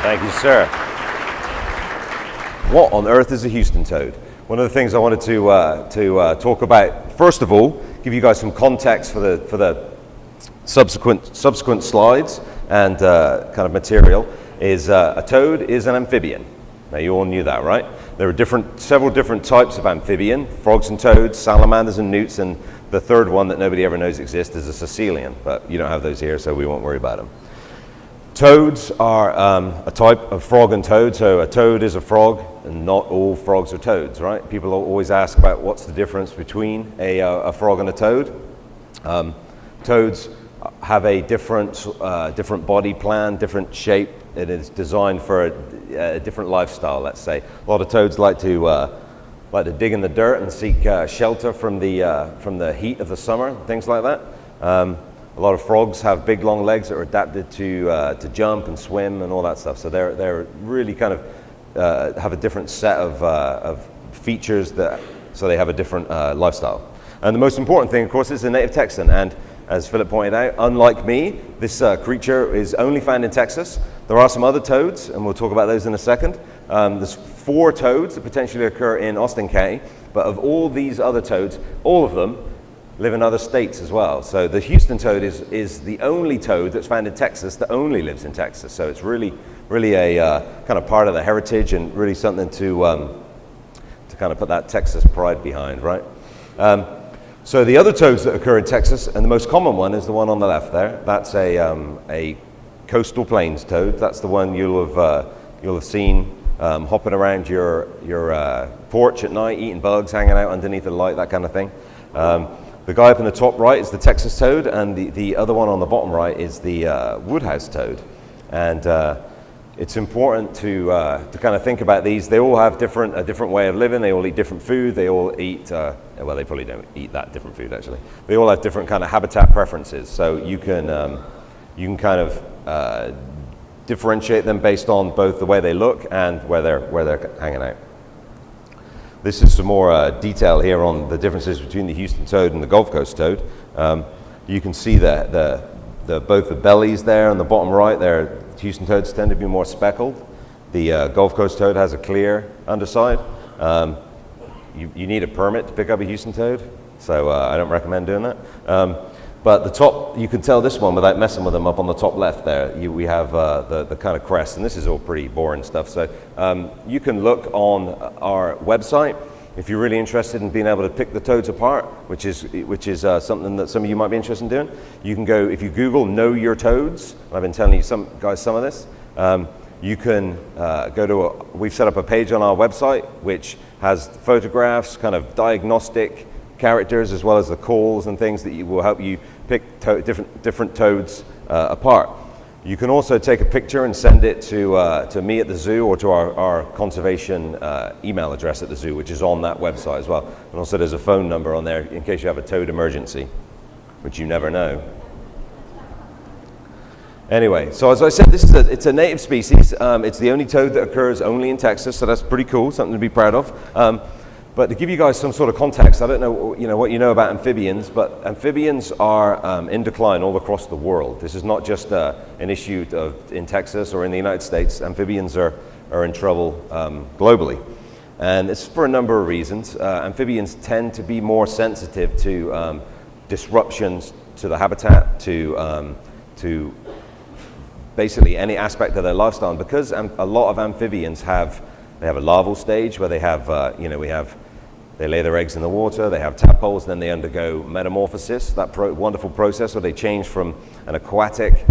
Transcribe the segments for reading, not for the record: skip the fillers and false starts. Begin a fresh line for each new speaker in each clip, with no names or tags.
Thank you, sir. What on earth is a Houston toad? One of the things I wanted to talk about, first of all, give you guys some context for the subsequent slides and kind of material, is a toad is an amphibian. Now you all knew that, right? There are several different types of amphibian: frogs and toads, salamanders and newts, and the third one that nobody ever knows exists is a caecilian, but you don't have those here, so we won't worry about them. Toads are a type of frog and toad, so a toad is a frog, and not all frogs are toads, right? People always ask about what's the difference between a frog and a toad. Toads have a different body plan, different shape. It is designed for a different lifestyle, let's say. A lot of toads like to dig in the dirt and seek shelter from the heat of the summer, things like that. A lot of frogs have big, long legs that are adapted to jump and swim and all that stuff. So they're really kind of have a different set of features so they have a different lifestyle. And the most important thing, of course, is the native Texan. And as Philip pointed out, unlike me, this creature is only found in Texas. There are some other toads, and we'll talk about those in a second. There's 4 toads that potentially occur in Austin County, but of all these other toads, all of them live in other states as well. So the Houston toad is the only toad that's found in Texas that only lives in Texas. So it's really a kind of part of the heritage and really something to kind of put that Texas pride behind, right? So the other toads that occur in Texas, and the most common one is the one on the left there. That's a coastal plains toad. That's the one you'll have seen hopping around your porch at night, eating bugs, hanging out underneath the light, that kind of thing. The guy up in the top right is the Texas toad, and the other one on the bottom right is the woodhouse toad. And it's important to kind of think about these. They all have a different way of living. They all eat different food. They all eat, well, they probably don't eat that different food, actually. They all have different kind of habitat preferences. So you can kind of differentiate them based on both the way they look and where they're hanging out. This is some more detail here on the differences between the Houston toad and the Gulf Coast toad. You can see both the bellies there on the bottom right. Houston toads tend to be more speckled. The Gulf Coast toad has a clear underside. You need a permit to pick up a Houston toad, so I don't recommend doing that. But the top, you can tell this one without messing with them up on the top left there. We have the kind of crest, and this is all pretty boring stuff. So you can look on our website if you're really interested in being able to pick the toads apart, which is something that some of you might be interested in doing. You can go, if you Google "Know Your Toads," I've been telling you some of this. You can we've set up a page on our website which has photographs, kind of diagnostic characters, as well as the calls and things that will help you pick different toads apart. You can also take a picture and send it to me at the zoo or to our conservation email address at the zoo, which is on that website as well. And also there's a phone number on there in case you have a toad emergency, which you never know. Anyway, so as I said, it's a native species. It's the only toad that occurs only in Texas, so that's pretty cool, something to be proud of. But to give you guys some sort of context, I don't know what you know about amphibians, but amphibians are in decline all across the world. This is not just an issue in Texas or in the United States. Amphibians are in trouble globally. And it's for a number of reasons. Amphibians tend to be more sensitive to disruptions to the habitat, to basically any aspect of their lifestyle. And because a lot of amphibians have a larval stage where they lay their eggs in the water, they have tadpoles, then they undergo metamorphosis, that wonderful process where they change from an aquatic,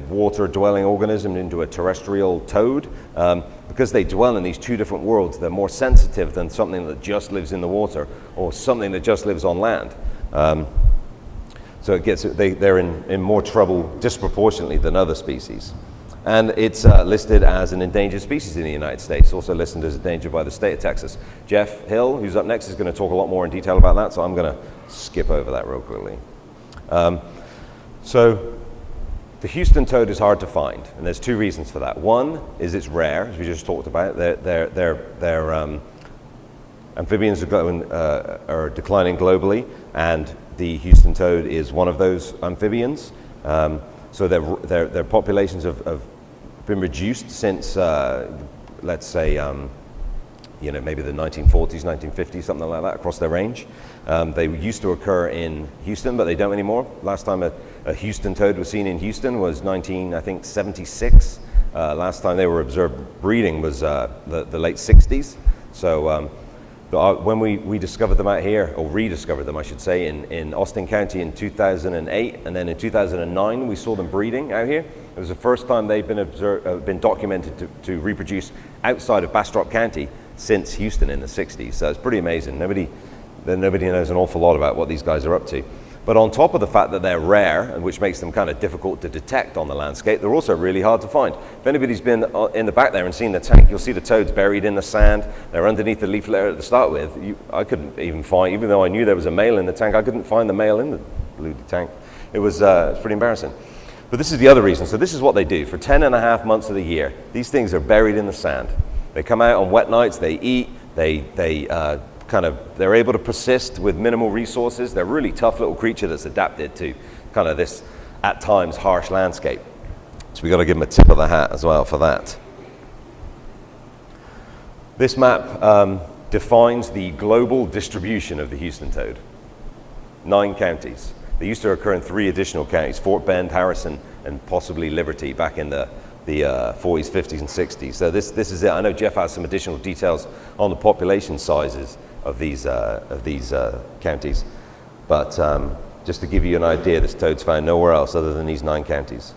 water-dwelling organism into a terrestrial toad. Because they dwell in these two different worlds, they're more sensitive than something that just lives in the water or something that just lives on land. So they're in more trouble disproportionately than other species. And it's listed as an endangered species in the United States, also listed as endangered by the state of Texas. Jeff Hill, who's up next, is going to talk a lot more in detail about that, so I'm going to skip over that real quickly. So the Houston toad is hard to find, and there's 2 reasons for that. One is it's rare, as we just talked about. Amphibians are declining globally, and the Houston toad is one of those amphibians. So their populations have been reduced since, let's say, you know, maybe the 1940s, 1950s, something like that, across their range. They used to occur in Houston, but they don't anymore. Last time a Houston toad was seen in Houston was 1976. Last time they were observed breeding was the late 60s. So when we discovered them out here, or rediscovered them, I should say, in Austin County in 2008, and then in 2009 we saw them breeding out here. It was the first time they've been documented to reproduce outside of Bastrop County since Houston in the 60s. So it's pretty amazing. Nobody knows an awful lot about what these guys are up to. But on top of the fact that they're rare, and which makes them kind of difficult to detect on the landscape, they're also really hard to find. If anybody's been in the back there and seen the tank, you'll see the toads buried in the sand. They're underneath the leaf litter to start with. I couldn't even find, even though I knew there was a male in the tank, I couldn't find the male in the blue tank. It was pretty embarrassing. But this is the other reason. So this is what they do. For 10.5 months of the year, these things are buried in the sand. They come out on wet nights, they eat, they're able to persist with minimal resources. They're a really tough little creature that's adapted to kind of this, at times, harsh landscape. So we've got to give them a tip of the hat as well for that. This map defines the global distribution of the Houston toad. 9 counties. They used to occur in 3 additional counties, Fort Bend, Harrison, and possibly Liberty back in the 40s, 50s, and 60s. So this is it. I know Jeff has some additional details on the population sizes of these counties, but just to give you an idea, this toad's found nowhere else other than these 9 counties.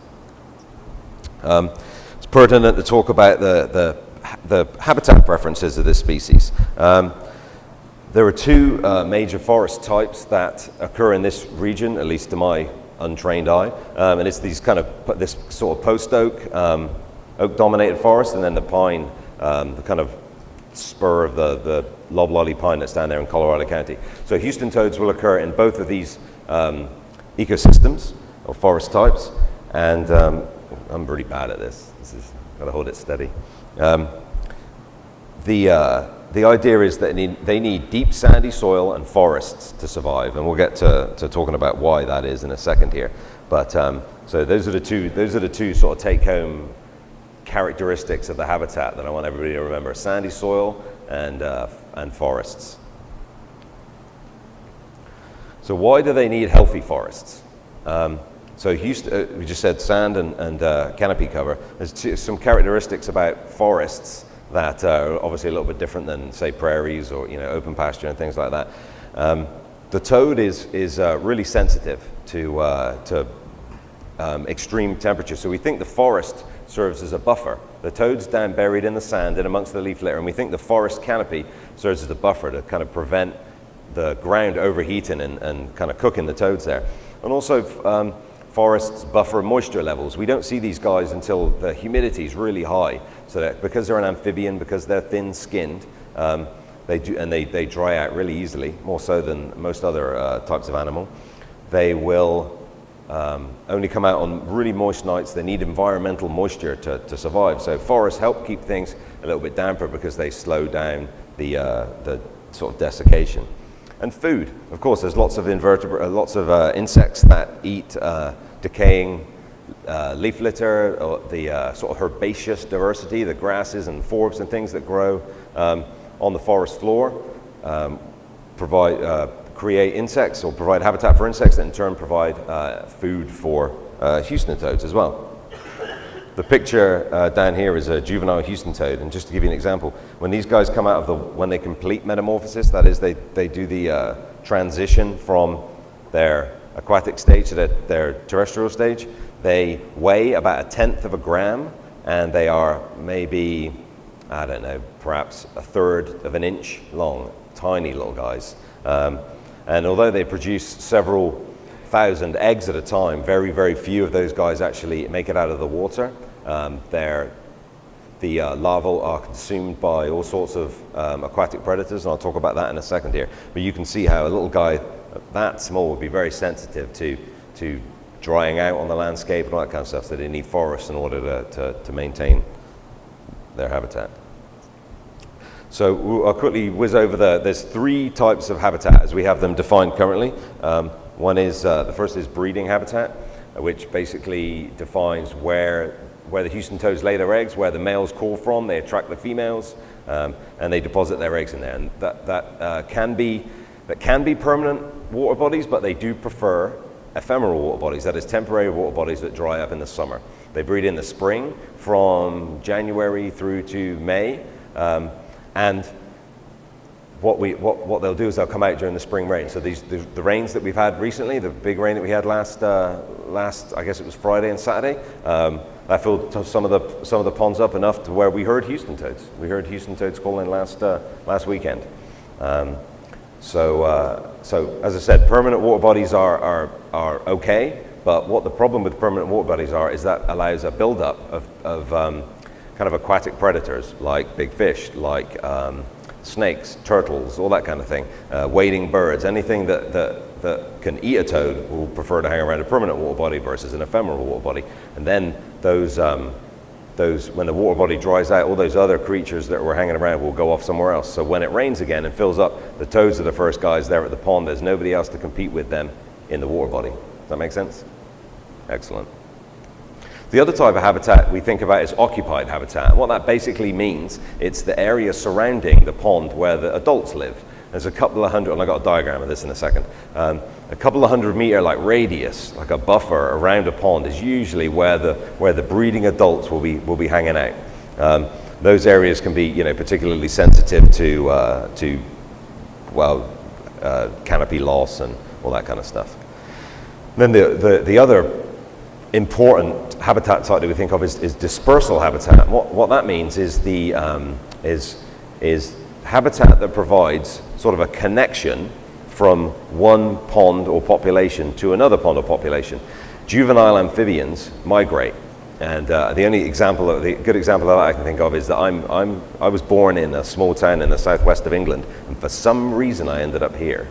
It's pertinent to talk about the habitat preferences of this species. There are 2 major forest types that occur in this region, at least to my untrained eye, and it's these this sort of post oak, oak-dominated forest, and then the pine, the kind of spur of the loblolly pine that's down there in Colorado County. So Houston toads will occur in both of these ecosystems or forest types, and I'm really bad at this. Gotta hold it steady. The idea is that they need deep sandy soil and forests to survive, and we'll get to talking about why that is in a second here. But so those are the two sort of take-home characteristics of the habitat that I want everybody to remember: sandy soil and forests. So why do they need healthy forests? So Houston, we just said sand and canopy cover. There's some characteristics about forests that are obviously a little bit different than, say, prairies or open pasture and things like that. The toad is really sensitive to extreme temperature. So we think the forest serves as a buffer. The toad's down buried in the sand and amongst the leaf litter, and we think the forest canopy serves as a buffer to kind of prevent the ground overheating and kind of cooking the toads there. And also forests buffer moisture levels. We don't see these guys until the humidity is really high. So that because they're an amphibian, because they're thin-skinned, they dry out really easily, more so than most other types of animal. They will only come out on really moist nights. They need environmental moisture to survive. So forests help keep things a little bit damper because they slow down the sort of desiccation. And food, of course, there's lots of insects that eat decaying leaf litter, or the sort of herbaceous diversity, the grasses and forbs and things that grow on the forest floor, create insects or provide habitat for insects that in turn provide food for Houston toads as well. The picture down here is a juvenile Houston toad, and just to give you an example, when these guys come out of when they complete metamorphosis, that is, they do the transition from their aquatic stage to their terrestrial stage, they weigh about 1/10 of a gram, and they are maybe, I don't know, perhaps 1/3 of an inch long, tiny little guys. And although they produce several thousand eggs at a time, very, very few of those guys actually make it out of the water. The larvae are consumed by all sorts of aquatic predators, and I'll talk about that in a second here. But you can see how a little guy that small would be very sensitive to drying out on the landscape and all that kind of stuff, so they need forests in order to maintain their habitat. So I'll quickly whiz over there's 3 types of habitat as we have them defined currently. One is, the first is breeding habitat, which basically defines where where the Houston toads lay their eggs, where the males call from, they attract the females, and they deposit their eggs in there. And that can be permanent water bodies, but they do prefer ephemeral water bodies, that is temporary water bodies that dry up in the summer. They breed in the spring from January through to May, and what they'll do is they'll come out during the spring rain. So the rains that we've had recently, the big rain that we had last I guess it was Friday and Saturday, that filled some of the ponds up enough to where we heard Houston toads. We heard Houston toads calling last weekend. So as I said, permanent water bodies are okay, but what the problem with permanent water bodies is that allows a buildup of kind of aquatic predators like big fish, like snakes, turtles, all that kind of thing, wading birds, anything that can eat a toad will prefer to hang around a permanent water body versus an ephemeral water body. And then those when the water body dries out, all those other creatures that were hanging around will go off somewhere else. So when it rains again and fills up, the toads are the first guys there at the pond. There's nobody else to compete with them in the water body. Does that make sense? Excellent. The other type of habitat we think about is occupied habitat. And what that basically means, it's the area surrounding the pond where the adults live. There's a couple of hundred, and I got a diagram of this in a second, a couple of 100 meter like radius, like a buffer around a pond is usually where the breeding adults will be hanging out. Those areas can be, particularly sensitive to canopy loss and all that kind of stuff. Then the other important habitat type that we think of is dispersal habitat. What that means is is habitat that provides sort of a connection from one pond or population to another pond or population. Juvenile amphibians migrate, and the good example that I can think of is that I was born in a small town in the southwest of England, and for some reason I ended up here.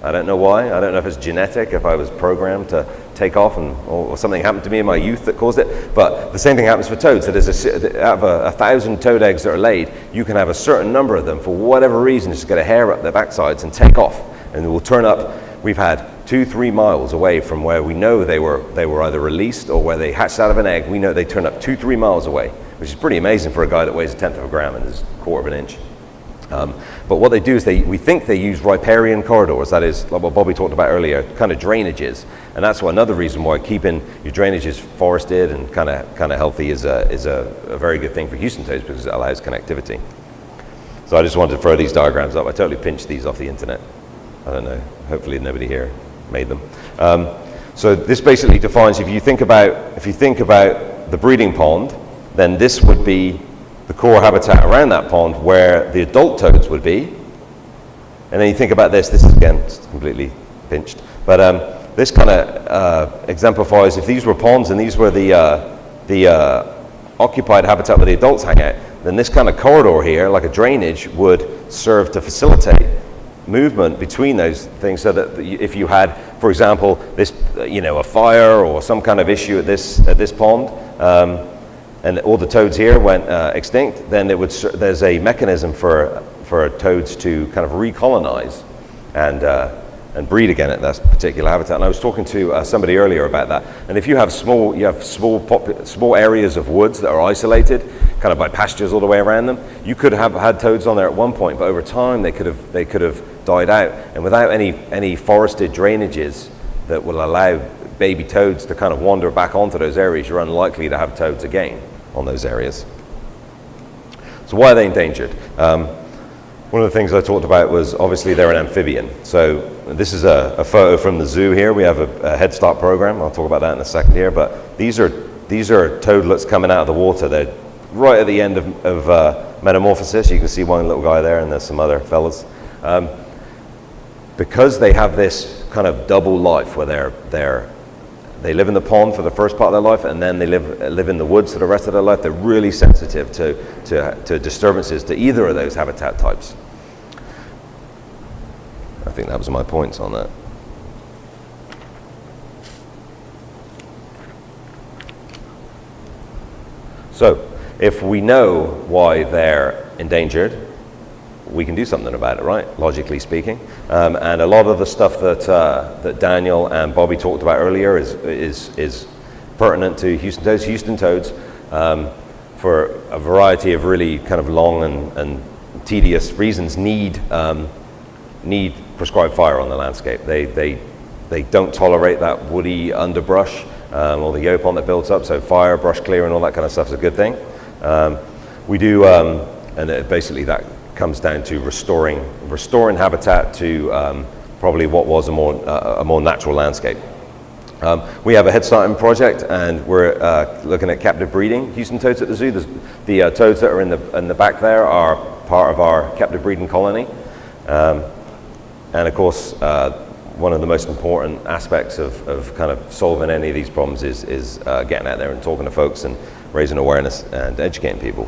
I don't know why. I don't know if it's genetic, if I was programmed to take off or something happened to me in my youth that caused it. But the same thing happens for toads. That is, out of 1,000 toad eggs that are laid, you can have a certain number of them, for whatever reason, just get a hair up their backsides and take off. And they will turn up. We've had 2-3 miles away from where we know they were either released or where they hatched out of an egg. We know they turn up 2-3 miles away, which is pretty amazing for a guy that weighs 1/10 of a gram and is 1/4 of an inch. But what they do is we think they use riparian corridors, that is like what Bobby talked about earlier, kind of drainages, and that's another reason why keeping your drainages forested and kind of healthy is a very good thing for Houston toads, because it allows connectivity. So I just wanted to throw these diagrams up. I totally pinched these off the internet. I don't know. Hopefully nobody here made them. So this basically defines, if you think about the breeding pond, then this would be the core habitat around that pond where the adult toads would be. And then you think about this is again completely pinched, but this kind of exemplifies, if these were ponds and these were the occupied habitat where the adults hang out, then this kind of corridor here, like a drainage, would serve to facilitate movement between those things, so that if you had, for example, this a fire or some kind of issue at this pond, and all the toads here went extinct, then there's a mechanism for toads to kind of recolonize and breed again at that particular habitat. And I was talking to somebody earlier about that. And if you have small areas of woods that are isolated, kind of by pastures all the way around them, you could have had toads on there at one point, but over time they could have died out. And without any forested drainages that will allow baby toads to kind of wander back onto those areas, you're unlikely to have toads again on those areas. So why are they endangered? One of the things I talked about was, obviously they're an amphibian. So this is a photo from the zoo here. We have a Head Start program. I'll talk about that in a second here. But these are toadlets coming out of the water. They're right at the end of metamorphosis. You can see one little guy there, and there's some other fellas. Because they have this kind of double life where they live in the pond for the first part of their life, and then they live in the woods for the rest of their life, they're really sensitive to disturbances to either of those habitat types. I think that was my points on that. So, if we know why they're endangered, we can do something about it, right? Logically speaking, and a lot of the stuff that Daniel and Bobby talked about earlier is pertinent to Houston toads. Houston toads for a variety of really kind of long and tedious reasons, need prescribed fire on the landscape. They don't tolerate that woody underbrush or the yaupon that builds up, so fire, brush clear, and all that kind of stuff is a good thing. We do, basically that comes down to restoring habitat to probably what was a more natural landscape. We have a head starting project, and we're looking at captive breeding Houston toads at the zoo. The toads that are in the back there are part of our captive breeding colony. And of course, one of the most important aspects of kind of solving any of these problems is getting out there and talking to folks and raising awareness and educating people.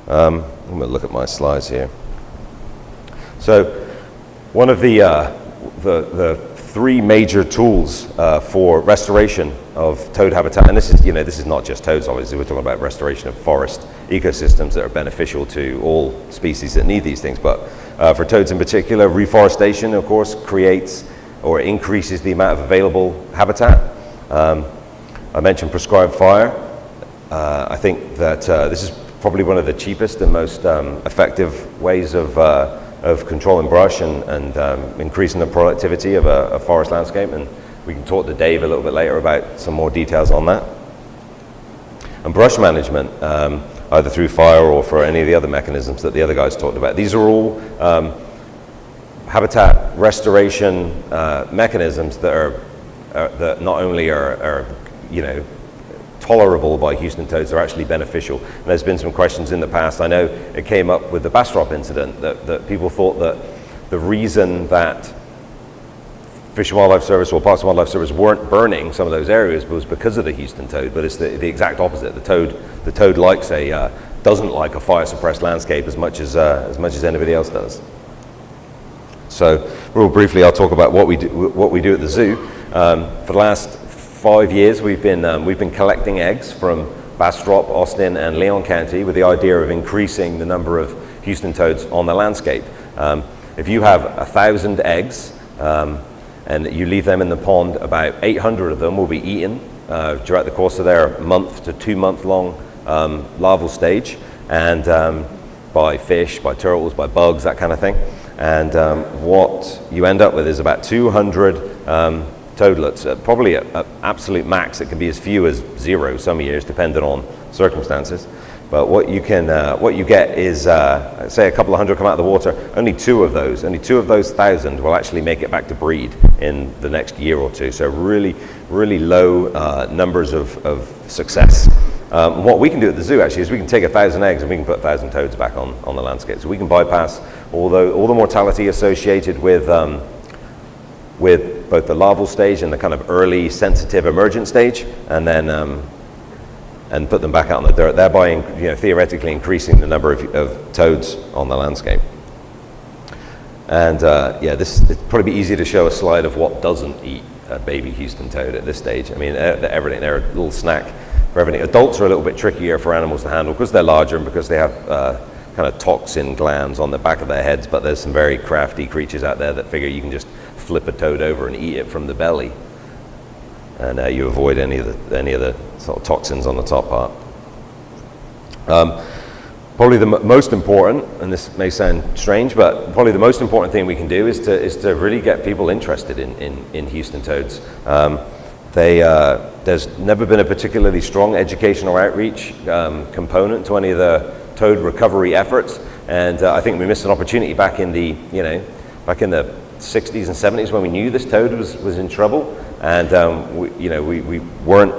I'm going to look at my slides here. So one of the three major tools for restoration of toad habitat, and this is not just toads, obviously, we're talking about restoration of forest ecosystems that are beneficial to all species that need these things, but for toads in particular, reforestation, of course, creates or increases the amount of available habitat. I mentioned prescribed fire. I think that this is probably one of the cheapest and most effective ways of controlling brush and increasing the productivity of a forest landscape, and we can talk to Dave a little bit later about some more details on that. And brush management, either through fire or for any of the other mechanisms that the other guys talked about. These are all habitat restoration mechanisms that that not only are tolerable by Houston toads, are actually beneficial. And there's been some questions in the past. I know it came up with the bass drop incident that people thought that the reason that Fish and Wildlife Service or Parks and Wildlife Service weren't burning some of those areas was because of the Houston toad, but it's the exact opposite. The toad likes doesn't like a fire suppressed landscape as much as anybody else does. So real briefly, I'll talk about what we do at the zoo. For the last 5 years, we've been collecting eggs from Bastrop, Austin, and Leon County with the idea of increasing the number of Houston toads on the landscape. If you have 1,000 eggs and you leave them in the pond, about 800 of them will be eaten throughout the course of their month to 2 month long larval stage, and by fish, by turtles, by bugs, that kind of thing. And what you end up with is about 200 toadlets, probably at absolute max. It can be as few as 0 some years, depending on circumstances. But what you get is, say a couple of hundred come out of the water. Only two of those 1,000 will actually make it back to breed in the next year or two. So really, really low numbers of success. What we can do at the zoo actually is we can take 1,000 eggs and we can put 1,000 toads back on the landscape. So we can bypass all the mortality associated with both the larval stage and the kind of early sensitive emergent stage, and then and put them back out in the dirt, thereby theoretically increasing the number of toads on the landscape. And it'd probably be easy to show a slide of what doesn't eat a baby Houston toad at this stage. I mean, everything. They're a little snack for everything. Adults are a little bit trickier for animals to handle because they're larger and because they have kind of toxin glands on the back of their heads, but there's some very crafty creatures out there that figure you can just flip a toad over and eat it from the belly, and you avoid any of the sort of toxins on the top part. Probably the most important, and this may sound strange, but probably the most important thing we can do is to really get people interested in Houston toads. There's never been a particularly strong educational outreach component to any of the toad recovery efforts, and I think we missed an opportunity back in the 60s and 70s when we knew this toad was in trouble, and we weren't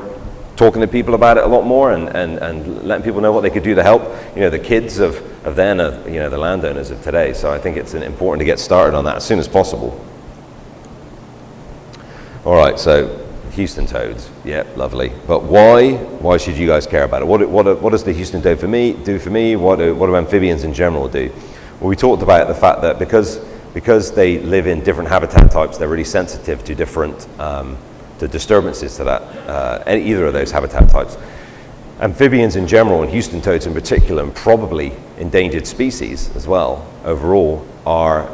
talking to people about it a lot more and letting people know what they could do to help. The kids of then are the landowners of today. So I think it's important to get started on that as soon as possible. All right, so Houston toads, yeah, lovely. But why should you guys care about it? What does the Houston toad do for me? What do amphibians in general do? Well, we talked about the fact that because they live in different habitat types, they're really sensitive to different to disturbances to that, either of those habitat types. Amphibians in general, and Houston toads in particular, and probably endangered species as well, overall, are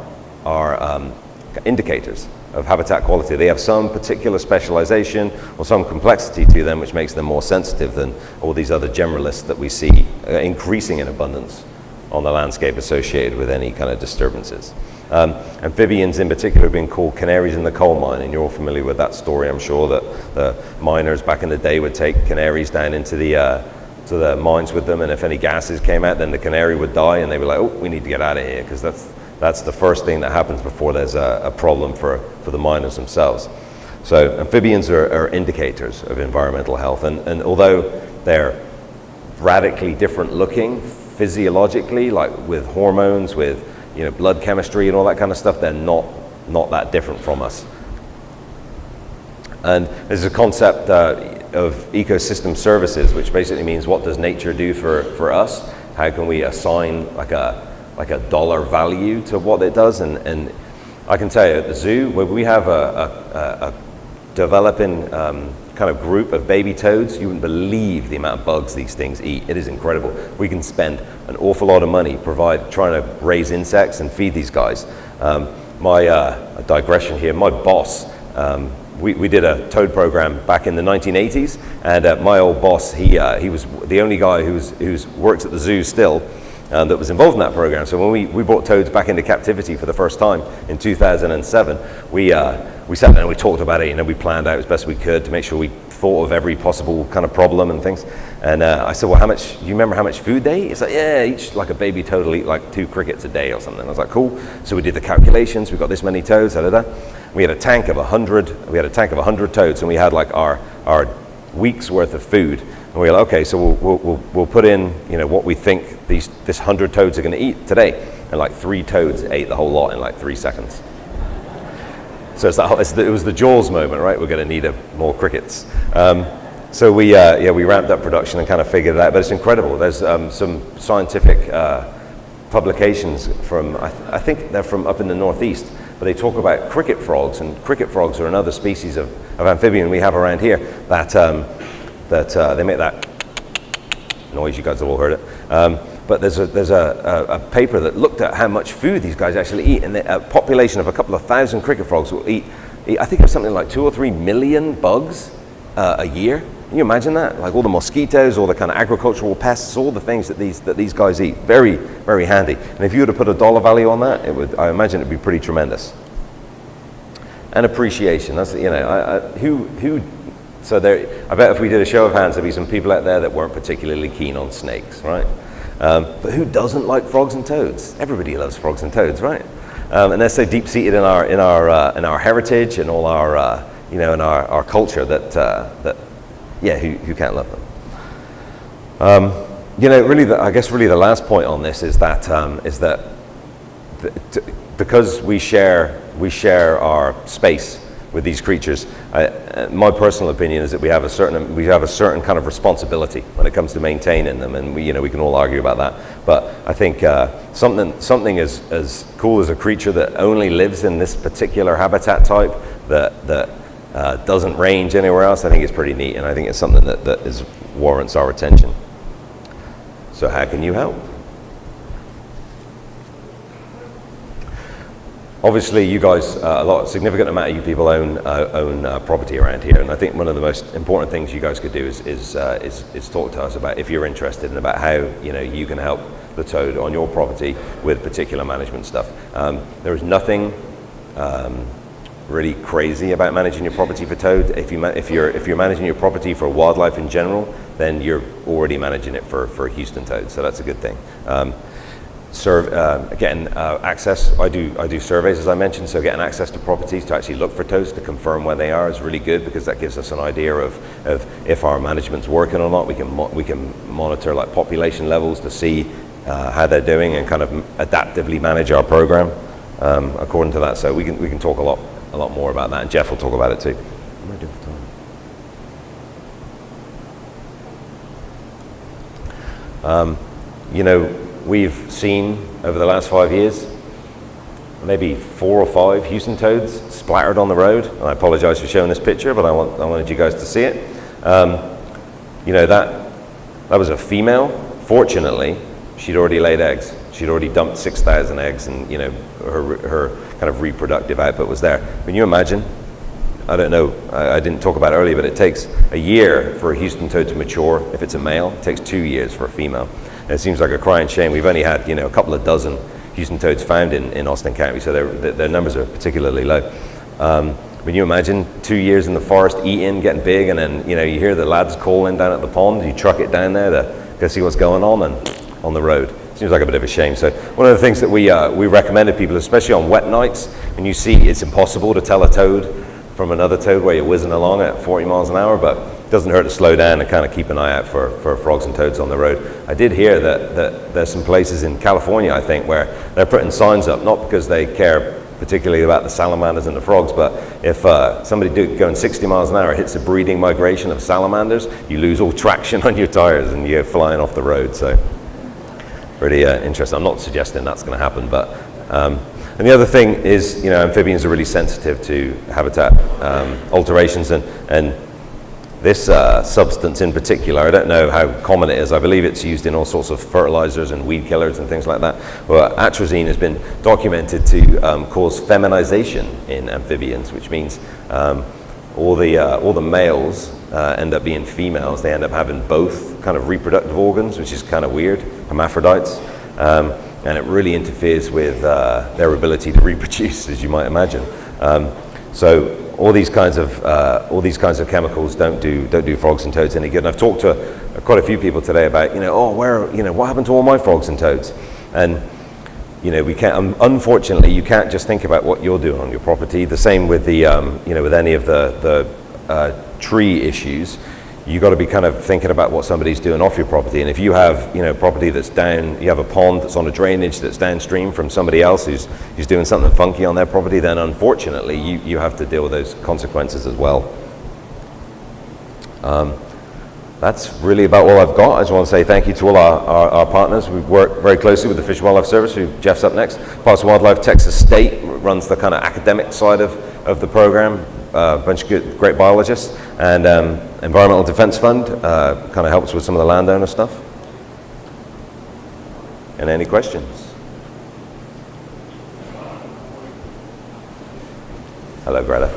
indicators of habitat quality. They have some particular specialization or some complexity to them which makes them more sensitive than all these other generalists that we see increasing in abundance on the landscape associated with any kind of disturbances. Amphibians in particular have been called canaries in the coal mine, and you're all familiar with that story, I'm sure, that the miners back in the day would take canaries down into to the mines with them, and if any gases came out, then the canary would die, and they were like, oh, we need to get out of here, because that's the first thing that happens before there's a problem for the miners themselves. So amphibians are indicators of environmental health, and although they're radically different looking physiologically, like with hormones, with blood chemistry and all that kind of stuff, they're not that different from us. And there's a concept of ecosystem services, which basically means what does nature do for us? How can we assign like a dollar value to what it does? And I can tell you at the zoo, where we have a developing kind of group of baby toads, you wouldn't believe the amount of bugs these things eat. It is incredible. We can spend an awful lot of money trying to raise insects and feed these guys. A digression here, my boss, we did a toad program back in the 1980s, and my old boss, he was the only guy who's works at the zoo still that was involved in that program. So when we brought toads back into captivity for the first time in 2007, we sat down and we talked about it. We planned out as best we could to make sure we thought of every possible kind of problem and things. And I said, well, do you remember how much food they eat? It's like, yeah, each like a baby toad will eat like 2 crickets a day or something. I was like, cool. So we did the calculations. We got this many toads. We had a tank of 100. We had a tank of 100 toads, and we had like our week's worth of food. And we were like, okay, so we'll put in what we think this 100 toads are going to eat today. And like 3 toads ate the whole lot in like 3 seconds. So it was the Jaws moment, right? We're going to need more crickets. So we ramped up production and kind of figured it out. But it's incredible. There's some scientific publications from, I think they're from up in the Northeast, but they talk about cricket frogs, and cricket frogs are another species of amphibian we have around here that they make that noise. You guys have all heard it. But there's a paper that looked at how much food these guys actually eat, and a population of a couple of thousand cricket frogs will eat I think it was something like 2 or 3 million bugs a year. Can you imagine that? Like all the mosquitoes, all the kind of agricultural pests, all the things that these guys eat. Very, very handy. And if you were to put a dollar value on that, I imagine it'd be pretty tremendous. And appreciation. That's So I bet if we did a show of hands, there'd be some people out there that weren't particularly keen on snakes, right? But who doesn't like frogs and toads? Everybody loves frogs and toads, right? And they're so deep-seated in our heritage and all our in our culture that who can't love them? I guess the last point on this is that because we share our space with these creatures, my personal opinion is that we have a certain kind of responsibility when it comes to maintaining them, and we can all argue about that. But I think something as cool as a creature that only lives in this particular habitat type that doesn't range anywhere else, I think it's pretty neat, and I think it's something that warrants our attention. So how can you help? Obviously, you guys, a significant amount of you people own property around here, and I think one of the most important things you guys could do is talk to us about, if you're interested, and about how you can help the toad on your property with particular management stuff. There is nothing really crazy about managing your property for toad. If you're managing your property for wildlife in general, then you're already managing it for Houston toads, so that's a good thing. Getting access, I do surveys, as I mentioned, so getting access to properties to actually look for toads to confirm where they are is really good, because that gives us an idea of if our management's working or not. We can monitor like population levels to see how they're doing and kind of adaptively manage our program according to that. So we can talk a lot more about that, and Jeff will talk about it too. What am I doing for time? We've seen over the last 5 years maybe 4 or 5 Houston toads splattered on the road. And I apologize for showing this picture, but I wanted you guys to see it. That was a female. Fortunately, she'd already laid eggs. She'd already dumped 6,000 eggs, and her kind of reproductive output was there. Can you imagine? I don't know, I didn't talk about it earlier, but it takes a year for a Houston toad to mature. If it's a male, it takes 2 years for a female. And it seems like a crying shame. We've only had a couple of dozen Houston toads found in Austin County, so their numbers are particularly low. Can you imagine 2 years in the forest, eating, getting big, and then you hear the lads calling down at the pond, you truck it down there to go see what's going on, and on the road. Seems like a bit of a shame. So one of the things that we recommend to people, especially on wet nights, when you see it's impossible to tell a toad from another toad where you're whizzing along at 40 miles an hour, but it doesn't hurt to slow down and kind of keep an eye out for frogs and toads on the road. I did hear that there's some places in California, I think, where they're putting signs up, not because they care particularly about the salamanders and the frogs, but if somebody going 60 miles an hour hits a breeding migration of salamanders, you lose all traction on your tires and you're flying off the road. So pretty interesting. I'm not suggesting that's going to happen, but and the other thing is, amphibians are really sensitive to habitat alterations, and this substance in particular, I don't know how common it is. I believe it's used in all sorts of fertilizers and weed killers and things like that. But atrazine has been documented to cause feminization in amphibians, which means all the males end up being females. They end up having both kind of reproductive organs, which is kind of weird, hermaphrodites. And it really interferes with their ability to reproduce, as you might imagine. So all these kinds of chemicals don't do frogs and toads any good. And I've talked to quite a few people today about what happened to all my frogs and toads, and we can't. Unfortunately, you can't just think about what you're doing on your property. The same with the with any of the tree issues. You got to be kind of thinking about what somebody's doing off your property. And if you have property that's down, you have a pond that's on a drainage that's downstream from somebody else who's doing something funky on their property, then unfortunately you have to deal with those consequences as well. That's really about all I've got. I just want to say thank you to all our partners. We work very closely with the Fish and Wildlife Service, who Jeff's up next. Parks and Wildlife, Texas State runs the kind of academic side of the program. A bunch of great biologists, and Environmental Defense Fund kind of helps with some of the landowner stuff. And any questions? Hello, Greta.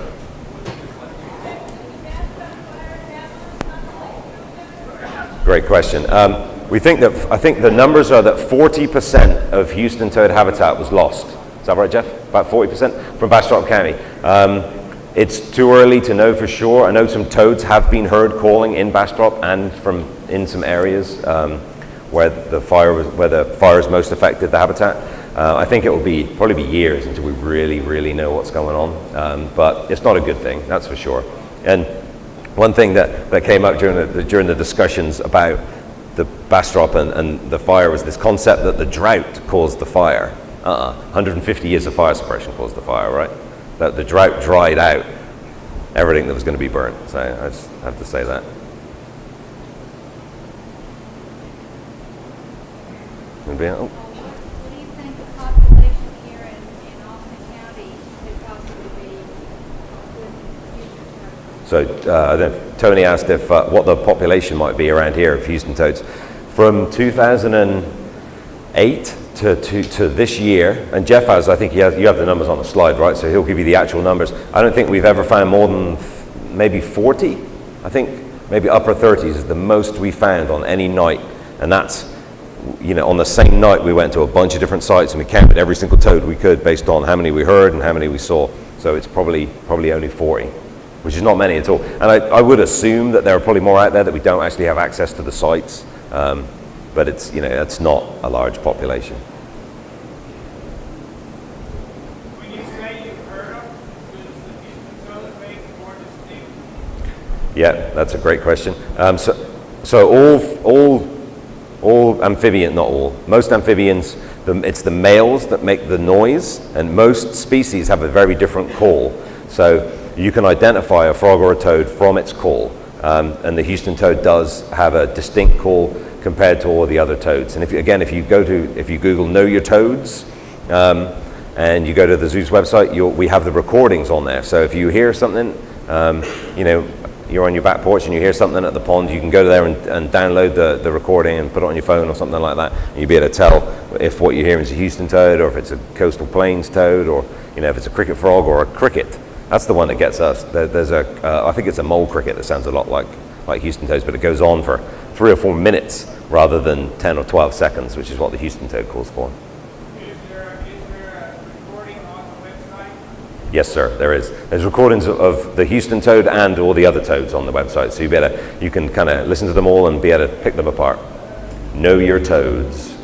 Great question. I think the numbers are that 40% of Houston toad habitat was lost. Is that right, Jeff? About 40% from Bastrop County. It's too early to know for sure. I know some toads have been heard calling in Bastrop and in some areas where the fires most affected the habitat. I think it will probably be years until we really know what's going on. But it's not a good thing, that's for sure. And one thing that came up during the discussions about the Bastrop and the fire was this concept that the drought caused the fire. 150 years of fire suppression caused the fire, right? That the drought dried out everything that was going to be burnt. So I just have to say that. Anybody else?
What do you think the population here in Austin County could possibly be with Houston toads?
So Tony asked if what the population might be around here of Houston toads. From 2008 to this year, and Jeff has, I think you have the numbers on the slide, right? So he'll give you the actual numbers. I don't think we've ever found more than maybe 40. I think maybe upper 30s is the most we found on any night, and that's on the same night we went to a bunch of different sites and we counted every single toad we could based on how many we heard and how many we saw. So it's probably only 40, which is not many at all. And I would assume that there are probably more out there that we don't actually have access to the sites. But it's it's not a large population.
When you say you've heard them, does the Houston toad make more distinct?
Yeah, that's a great question. So all amphibian, not all, most amphibians, it's the males that make the noise, and most species have a very different call. So you can identify a frog or a toad from its call, and the Houston toad does have a distinct call compared to all the other toads. And if you Google Know Your Toads, and you go to the zoo's website, we have the recordings on there. So if you hear something, you're on your back porch and you hear something at the pond, you can go there and download the recording and put it on your phone or something like that, and you'll be able to tell if what you're hearing is a Houston toad, or if it's a coastal plains toad, or if it's a cricket frog or a cricket. That's the one that gets us. There's I think it's a mole cricket that sounds a lot like Houston toads, but it goes on for 3 or 4 minutes rather than 10 or 12 seconds, which is what the Houston toad calls for.
Is there a recording on the website?
Yes, sir, there is. There's recordings of the Houston toad and all the other toads on the website, so you can kind of listen to them all and be able to pick them apart. Know your toads.